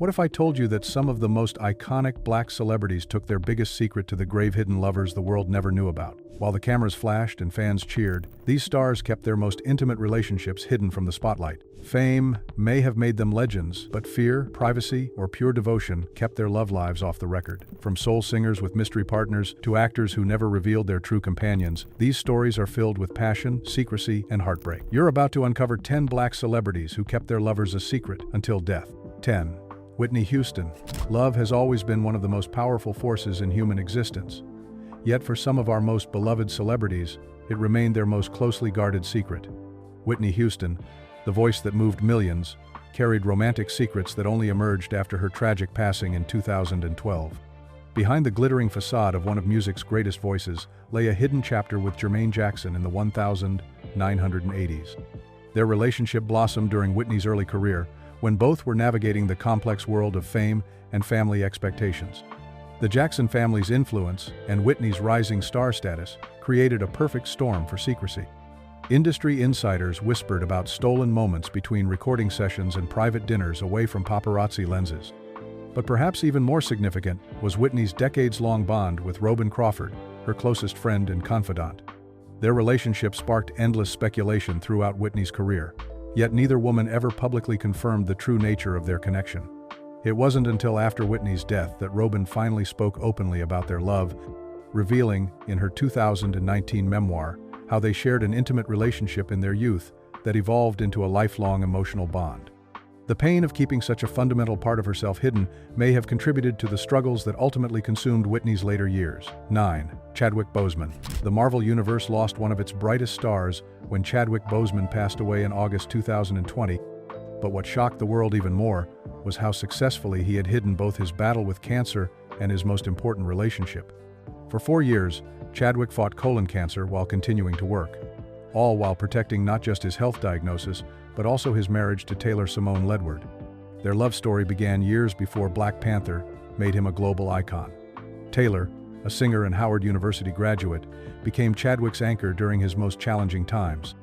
What if I told you that some of the most iconic black celebrities took their biggest secret to the grave-hidden lovers the world never knew about? While the cameras flashed and fans cheered, these stars kept their most intimate relationships hidden from the spotlight. Fame may have made them legends, but fear, privacy, or pure devotion kept their love lives off the record. From soul singers with mystery partners to actors who never revealed their true companions, these stories are filled with passion, secrecy, and heartbreak. You're about to uncover 10 black celebrities who kept their lovers a secret until death. 10. Whitney Houston. Love has always been one of the most powerful forces in human existence. Yet for some of our most beloved celebrities, it remained their most closely guarded secret. Whitney Houston, the voice that moved millions, carried romantic secrets that only emerged after her tragic passing in 2012. Behind the glittering facade of one of music's greatest voices lay a hidden chapter with Jermaine Jackson in the 1980s. Their relationship blossomed during Whitney's early career, when both were navigating the complex world of fame and family expectations. The Jackson family's influence and Whitney's rising star status created a perfect storm for secrecy. Industry insiders whispered about stolen moments between recording sessions and private dinners away from paparazzi lenses. But perhaps even more significant was Whitney's decades-long bond with Robin Crawford, her closest friend and confidant. Their relationship sparked endless speculation throughout Whitney's career, yet neither woman ever publicly confirmed the true nature of their connection. It wasn't until after Whitney's death that Robin finally spoke openly about their love, revealing, in her 2019 memoir, how they shared an intimate relationship in their youth that evolved into a lifelong emotional bond. The pain of keeping such a fundamental part of herself hidden may have contributed to the struggles that ultimately consumed Whitney's later years. 9. Chadwick Boseman. The Marvel Universe lost one of its brightest stars when Chadwick Boseman passed away in August 2020, but what shocked the world even more was how successfully he had hidden both his battle with cancer and his most important relationship. For 4 years, Chadwick fought colon cancer while continuing to work, all while protecting not just his health diagnosis, but also his marriage to Taylor Simone Ledward. Their love story began years before Black Panther made him a global icon. Taylor, a singer and Howard University graduate, became Chadwick's anchor during his most challenging times.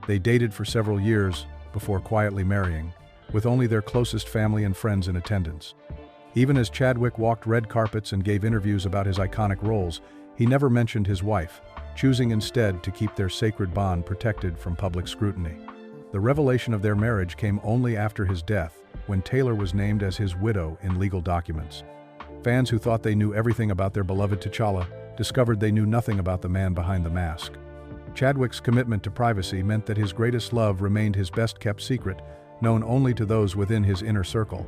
They dated for several years before quietly marrying, with only their closest family and friends in attendance. Even as Chadwick walked red carpets and gave interviews about his iconic roles, he never mentioned his wife, choosing instead to keep their sacred bond protected from public scrutiny. The revelation of their marriage came only after his death, when Taylor was named as his widow in legal documents. Fans who thought they knew everything about their beloved T'Challa discovered they knew nothing about the man behind the mask. Chadwick's commitment to privacy meant that his greatest love remained his best-kept secret, known only to those within his inner circle.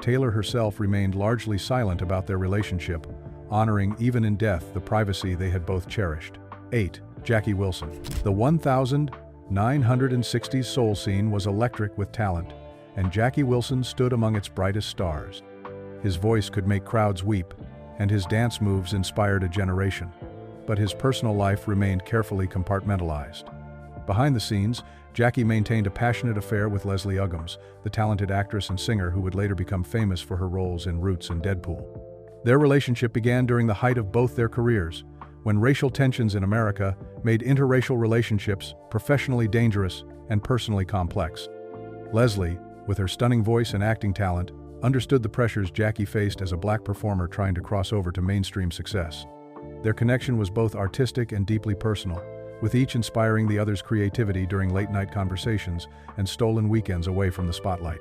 Taylor herself remained largely silent about their relationship, honoring even in death the privacy they had both cherished. 8. Jackie Wilson. The 1960s soul scene was electric with talent, and Jackie Wilson stood among its brightest stars. His voice could make crowds weep, and his dance moves inspired a generation. But his personal life remained carefully compartmentalized. Behind the scenes, Jackie maintained a passionate affair with Leslie Uggams, the talented actress and singer who would later become famous for her roles in Roots and Deadpool. Their relationship began during the height of both their careers, when racial tensions in America made interracial relationships professionally dangerous and personally complex. Leslie, with her stunning voice and acting talent, understood the pressures Jackie faced as a black performer trying to cross over to mainstream success. Their connection was both artistic and deeply personal, with each inspiring the other's creativity during late-night conversations and stolen weekends away from the spotlight.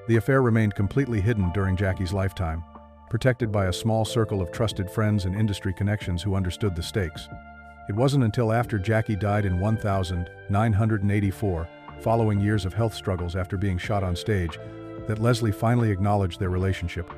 The affair remained completely hidden during Jackie's lifetime, protected by a small circle of trusted friends and industry connections who understood the stakes. It wasn't until after Jackie died in 1984, following years of health struggles after being shot on stage, that Leslie finally acknowledged their relationship.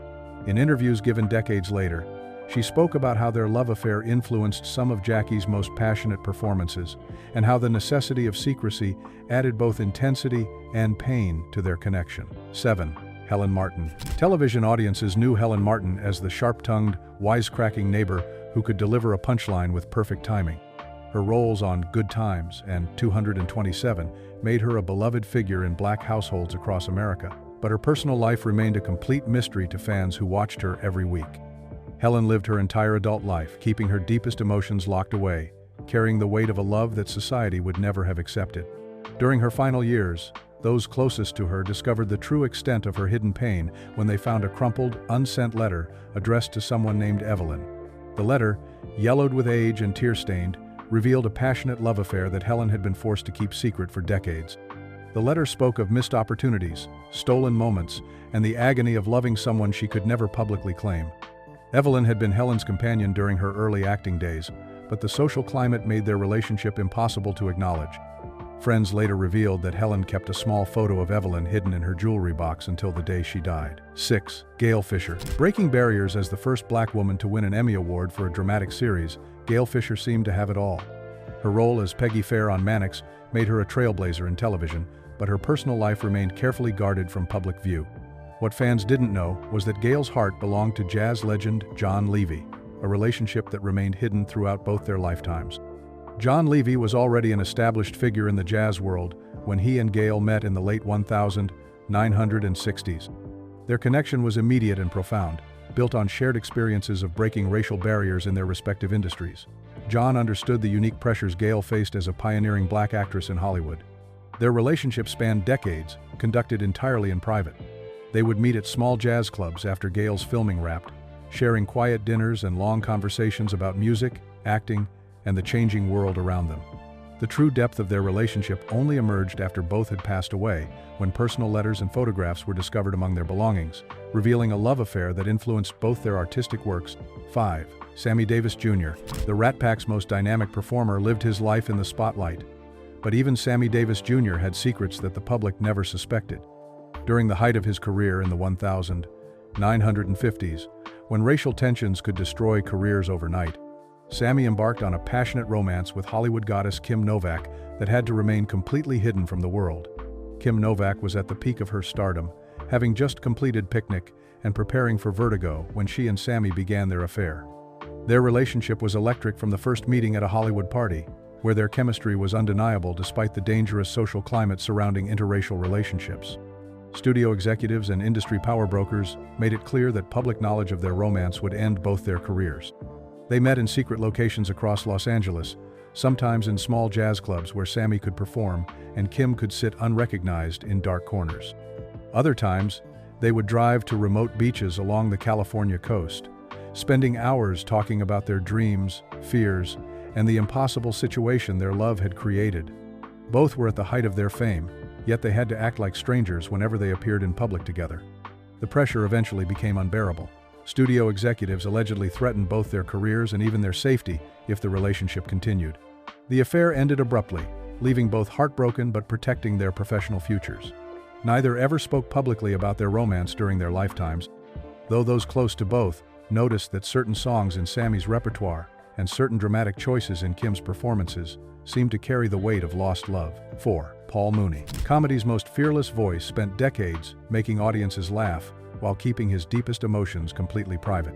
In interviews given decades later, she spoke about how their love affair influenced some of Jackie's most passionate performances, and how the necessity of secrecy added both intensity and pain to their connection. 7. Helen Martin. Television audiences knew Helen Martin as the sharp-tongued, wisecracking neighbor who could deliver a punchline with perfect timing. Her roles on Good Times and 227 made her a beloved figure in black households across America, but her personal life remained a complete mystery to fans who watched her every week. Helen lived her entire adult life, keeping her deepest emotions locked away, carrying the weight of a love that society would never have accepted. During her final years, Those closest to her discovered the true extent of her hidden pain when they found a crumpled, unsent letter addressed to someone named Evelyn. The letter, yellowed with age and tear-stained, revealed a passionate love affair that Helen had been forced to keep secret for decades. The letter spoke of missed opportunities, stolen moments, and the agony of loving someone she could never publicly claim. Evelyn had been Helen's companion during her early acting days, but the social climate made their relationship impossible to acknowledge. Friends later revealed that Helen kept a small photo of Evelyn hidden in her jewelry box until the day she died. 6. Gail Fischer. Breaking barriers as the first black woman to win an Emmy Award for a dramatic series, Gail Fischer seemed to have it all. Her role as Peggy Fair on Mannix made her a trailblazer in television, but her personal life remained carefully guarded from public view. What fans didn't know was that Gail's heart belonged to jazz legend John Levy, a relationship that remained hidden throughout both their lifetimes. John Levy was already an established figure in the jazz world when he and Gail met in the late 1960s. Their connection was immediate and profound, built on shared experiences of breaking racial barriers in their respective industries. John understood the unique pressures Gail faced as a pioneering black actress in Hollywood. Their relationship spanned decades, conducted entirely in private. They would meet at small jazz clubs after Gail's filming wrapped, sharing quiet dinners and long conversations about music, acting, and the changing world around them. The true depth of their relationship only emerged after both had passed away, when personal letters and photographs were discovered among their belongings, revealing a love affair that influenced both their artistic works. 5. Sammy Davis Jr. The Rat Pack's most dynamic performer lived his life in the spotlight. But even Sammy Davis Jr. had secrets that the public never suspected. During the height of his career in the 1950s, when racial tensions could destroy careers overnight, Sammy embarked on a passionate romance with Hollywood goddess Kim Novak that had to remain completely hidden from the world. Kim Novak was at the peak of her stardom, having just completed Picnic and preparing for Vertigo when she and Sammy began their affair. Their relationship was electric from the first meeting at a Hollywood party, where their chemistry was undeniable despite the dangerous social climate surrounding interracial relationships. Studio executives and industry power brokers made it clear that public knowledge of their romance would end both their careers. They met in secret locations across Los Angeles, sometimes in small jazz clubs where Sammy could perform and Kim could sit unrecognized in dark corners. Other times, they would drive to remote beaches along the California coast, spending hours talking about their dreams, fears, and the impossible situation their love had created. Both were at the height of their fame, yet they had to act like strangers whenever they appeared in public together. The pressure eventually became unbearable. Studio executives allegedly threatened both their careers and even their safety if the relationship continued. The affair ended abruptly, leaving both heartbroken but protecting their professional futures. Neither ever spoke publicly about their romance during their lifetimes, though those close to both noticed that certain songs in Sammy's repertoire and certain dramatic choices in Kim's performances seemed to carry the weight of lost love. 4. Paul Mooney. Comedy's most fearless voice spent decades making audiences laugh while keeping his deepest emotions completely private.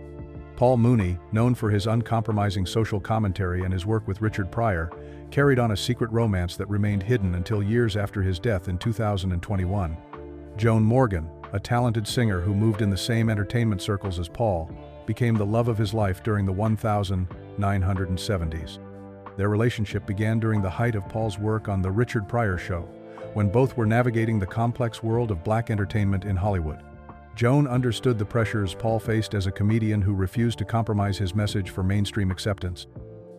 Paul Mooney, known for his uncompromising social commentary and his work with Richard Pryor, carried on a secret romance that remained hidden until years after his death in 2021. Joan Morgan, a talented singer who moved in the same entertainment circles as Paul, became the love of his life during the 1970s. Their relationship began during the height of Paul's work on The Richard Pryor Show, when both were navigating the complex world of black entertainment in Hollywood. Joan understood the pressures Paul faced as a comedian who refused to compromise his message for mainstream acceptance.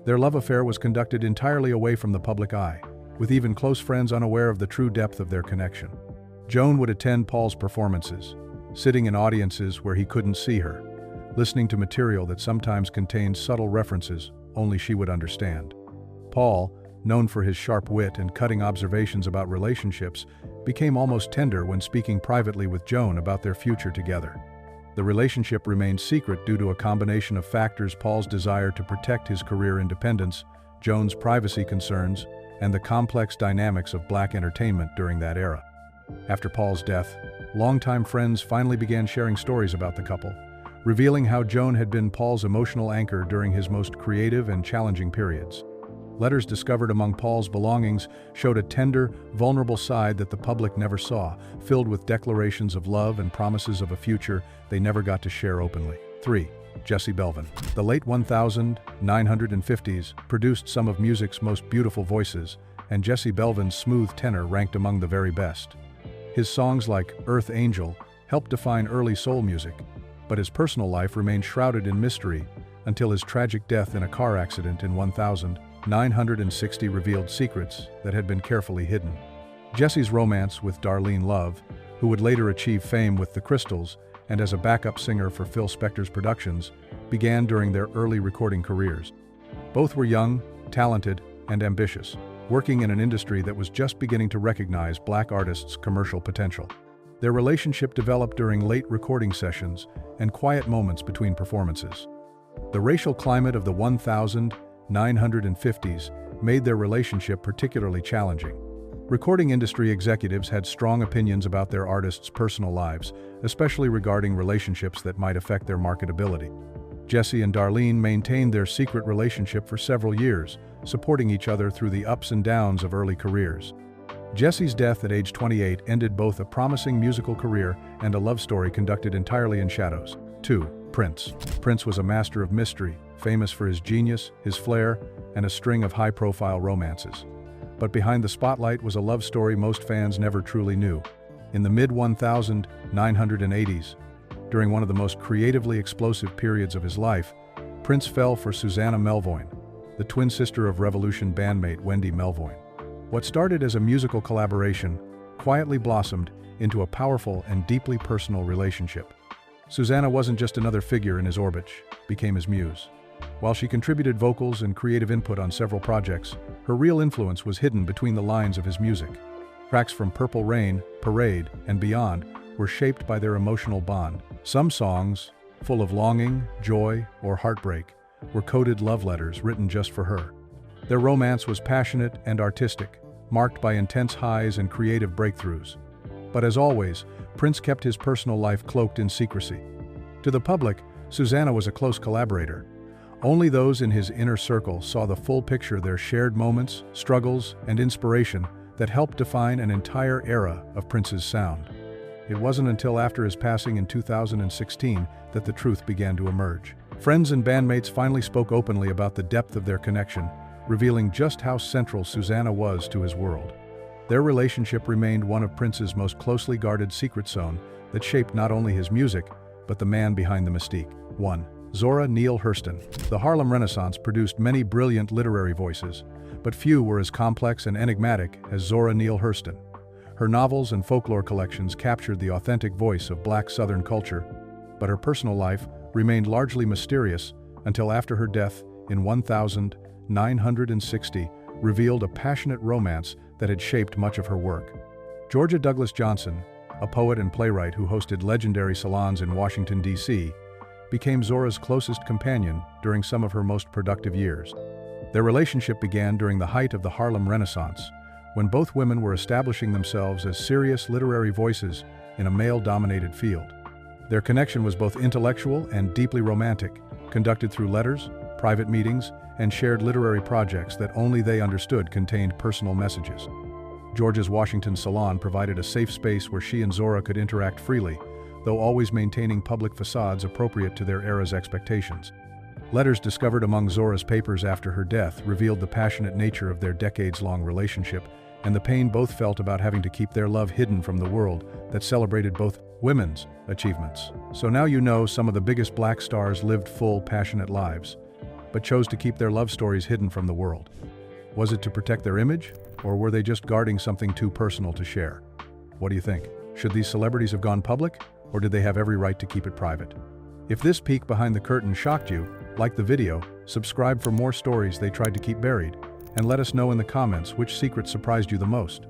Their love affair was conducted entirely away from the public eye, with even close friends unaware of the true depth of their connection. Joan would attend Paul's performances, sitting in audiences where he couldn't see her, listening to material that sometimes contained subtle references only she would understand. Paul, known for his sharp wit and cutting observations about relationships, became almost tender when speaking privately with Joan about their future together. The relationship remained secret due to a combination of factors: Paul's desire to protect his career independence, Joan's privacy concerns, and the complex dynamics of black entertainment during that era. After Paul's death, longtime friends finally began sharing stories about the couple, revealing how Joan had been Paul's emotional anchor during his most creative and challenging periods. Letters discovered among Paul's belongings showed a tender, vulnerable side that the public never saw, filled with declarations of love and promises of a future they never got to share openly. 3. Jesse Belvin. The late 1950s produced some of music's most beautiful voices, and Jesse Belvin's smooth tenor ranked among the very best. His songs like Earth Angel helped define early soul music, but his personal life remained shrouded in mystery until his tragic death in a car accident in 1960 revealed secrets that had been carefully hidden. Jesse's romance with Darlene Love, who would later achieve fame with the Crystals and as a backup singer for Phil Spector's productions, began during their early recording careers. Both were young, talented, and ambitious, working in an industry that was just beginning to recognize Black artists' commercial potential. Their relationship developed during late recording sessions and quiet moments between performances. The racial climate of the 1950s made their relationship particularly challenging. Recording industry executives had strong opinions about their artists' personal lives, especially regarding relationships that might affect their marketability. Jesse and Darlene maintained their secret relationship for several years, supporting each other through the ups and downs of early careers. Jesse's death at age 28 ended both a promising musical career and a love story conducted entirely in shadows. 2. Prince. Prince was a master of mystery, famous for his genius, his flair, and a string of high-profile romances. But behind the spotlight was a love story most fans never truly knew. In the mid-1980s, during one of the most creatively explosive periods of his life, Prince fell for Susanna Melvoin, the twin sister of Revolution bandmate Wendy Melvoin. What started as a musical collaboration quietly blossomed into a powerful and deeply personal relationship. Susanna wasn't just another figure in his orbit, became his muse. While she contributed vocals and creative input on several projects, her real influence was hidden between the lines of his music. Tracks from Purple Rain, Parade, and beyond were shaped by their emotional bond. Some songs, full of longing, joy, or heartbreak, were coded love letters written just for her. Their romance was passionate and artistic, marked by intense highs and creative breakthroughs. But as always, Prince kept his personal life cloaked in secrecy. To the public, Susanna was a close collaborator. Only those in his inner circle saw the full picture, their shared moments, struggles, and inspiration that helped define an entire era of Prince's sound. It wasn't until after his passing in 2016 that the truth began to emerge. Friends and bandmates finally spoke openly about the depth of their connection, revealing just how central Susanna was to his world. Their relationship remained one of Prince's most closely guarded secret zone that shaped not only his music, but the man behind the mystique. 1. Zora Neale Hurston. The Harlem Renaissance produced many brilliant literary voices, but few were as complex and enigmatic as Zora Neale Hurston. Her novels and folklore collections captured the authentic voice of Black Southern culture, but her personal life remained largely mysterious until after her death in 1960 revealed a passionate romance that had shaped much of her work. Georgia Douglas Johnson, a poet and playwright who hosted legendary salons in Washington, D.C., became Zora's closest companion during some of her most productive years. Their relationship began during the height of the Harlem Renaissance, when both women were establishing themselves as serious literary voices in a male-dominated field. Their connection was both intellectual and deeply romantic, conducted through letters, private meetings, and shared literary projects that only they understood contained personal messages. Georgia's Washington salon provided a safe space where she and Zora could interact freely, though always maintaining public facades appropriate to their era's expectations. Letters discovered among Zora's papers after her death revealed the passionate nature of their decades-long relationship and the pain both felt about having to keep their love hidden from the world that celebrated both women's achievements. So now you know some of the biggest Black stars lived full, passionate lives, but chose to keep their love stories hidden from the world. Was it to protect their image, or were they just guarding something too personal to share? What do you think? Should these celebrities have gone public, or did they have every right to keep it private? If this peek behind the curtain shocked you, like the video, subscribe for more stories they tried to keep buried, and let us know in the comments which secret surprised you the most.